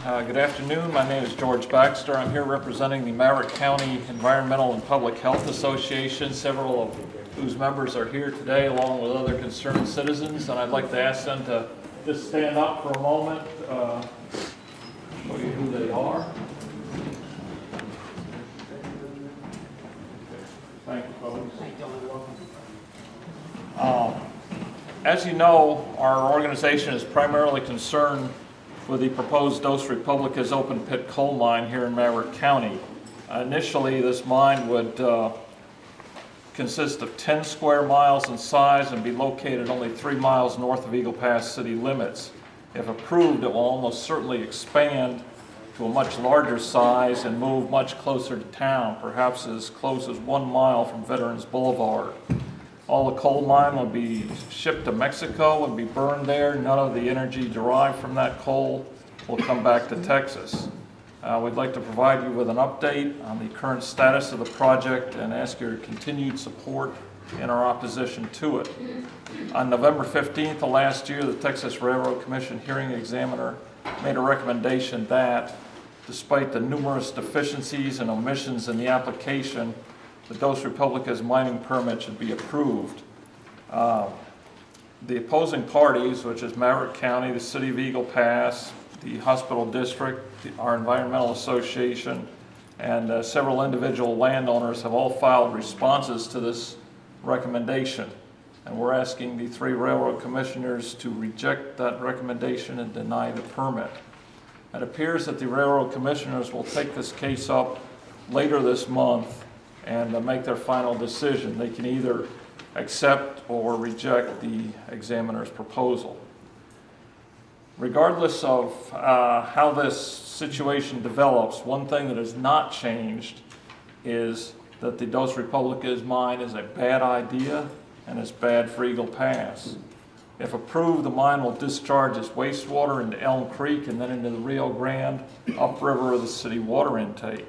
Good afternoon. My name is George Baxter. I'm here representing the Maverick County Environmental and Public Health Association, several of whose members are here today along with other concerned citizens, and I'd like to ask them to just stand up for a moment, show you who they are. Thank you, folks. As you know, our organization is primarily concerned with the proposed Dos Republicas open pit coal mine here in Maverick County. Initially, this mine would consist of 10 square miles in size and be located only 3 miles north of Eagle Pass city limits. If approved, it will almost certainly expand to a much larger size and move much closer to town, perhaps as close as 1 mile from Veterans Boulevard. All the coal mine will be shipped to Mexico and be burned there. None of the energy derived from that coal will come back to Texas. We'd like to provide you with an update on the current status of the project and ask your continued support in our opposition to it. On November 15th of last year, the Texas Railroad Commission hearing examiner made a recommendation that, despite the numerous deficiencies and omissions in the application, the Dos Republicas mining permit should be approved. The opposing parties, which is Maverick County, the City of Eagle Pass, the Hospital District, our Environmental Association, and several individual landowners have all filed responses to this recommendation. And we're asking the 3 railroad commissioners to reject that recommendation and deny the permit. It appears that the railroad commissioners will take this case up later this month and make their final decision. They can either accept or reject the examiner's proposal. Regardless of how this situation develops, one thing that has not changed is that the Dos Republicas mine is a bad idea and it's bad for Eagle Pass. If approved, the mine will discharge its wastewater into Elm Creek and then into the Rio Grande upriver of the city water intake.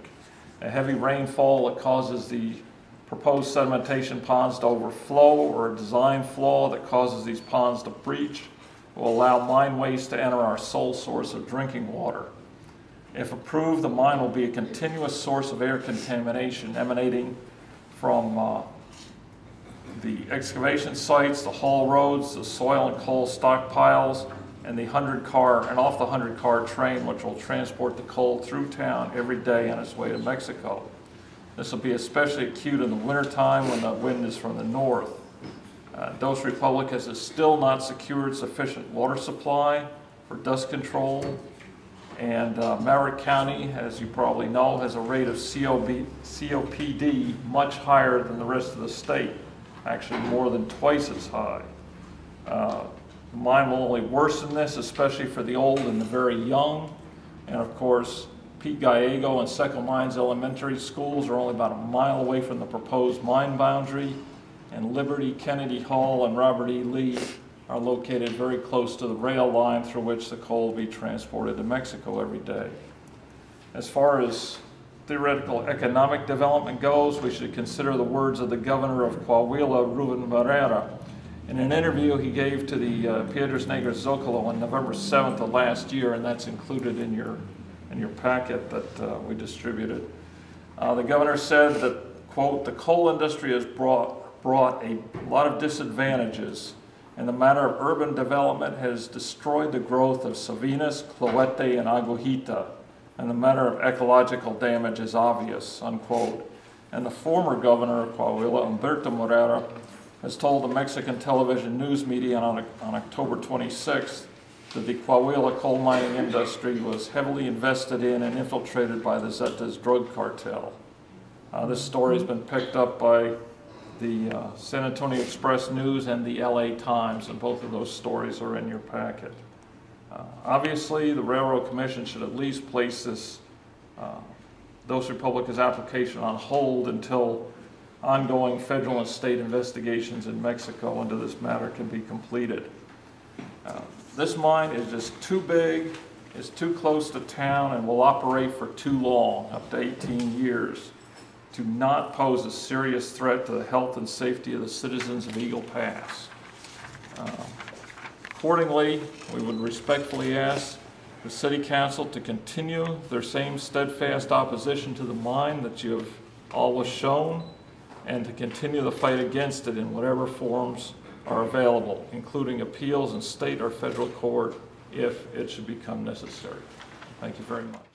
A heavy rainfall that causes the proposed sedimentation ponds to overflow, or a design flaw that causes these ponds to breach, will allow mine waste to enter our sole source of drinking water. If approved, the mine will be a continuous source of air contamination emanating from the excavation sites, the haul roads, the soil and coal stockpiles, and the 100-car and off the 100-car train, which will transport the coal through town every day on its way to Mexico. This will be especially acute in the wintertime when the wind is from the north. Dos Republicas has still not secured sufficient water supply for dust control, and Maverick County, as you probably know, has a rate of COPD much higher than the rest of the state, actually more than twice as high. The mine will only worsen this, especially for the old and the very young. And of course, Pete Gallego and Seckel Mines Elementary Schools are only about a mile away from the proposed mine boundary. And Liberty, Kennedy Hall, and Robert E. Lee are located very close to the rail line through which the coal will be transported to Mexico every day. As far as theoretical economic development goes, we should consider the words of the governor of Coahuila, Ruben Barrera. In an interview he gave to the Piedras Negras Zocalo on November 7th of last year, and that's included in your packet that we distributed. The governor said that, quote, "The coal industry has brought a lot of disadvantages, and the matter of urban development has destroyed the growth of Sabinas, Cloete, and Aguajita, and the matter of ecological damage is obvious," unquote. And the former governor of Coahuila, Humberto Morera, has told the Mexican television news media on October 26th that the Coahuila coal mining industry was heavily invested in and infiltrated by the Zetas drug cartel. This story has been picked up by the San Antonio Express News and the LA Times, and both of those stories are in your packet. Obviously, the Railroad Commission should at least place this Dos Republicas application on hold until ongoing federal and state investigations in Mexico into this matter can be completed. This mine is just too big, is too close to town, and will operate for too long, up to 18 years, to not pose a serious threat to the health and safety of the citizens of Eagle Pass. Accordingly, we would respectfully ask the City Council to continue their same steadfast opposition to the mine that you have always shown, and to continue the fight against it in whatever forms are available, including appeals in state or federal court if it should become necessary. Thank you very much.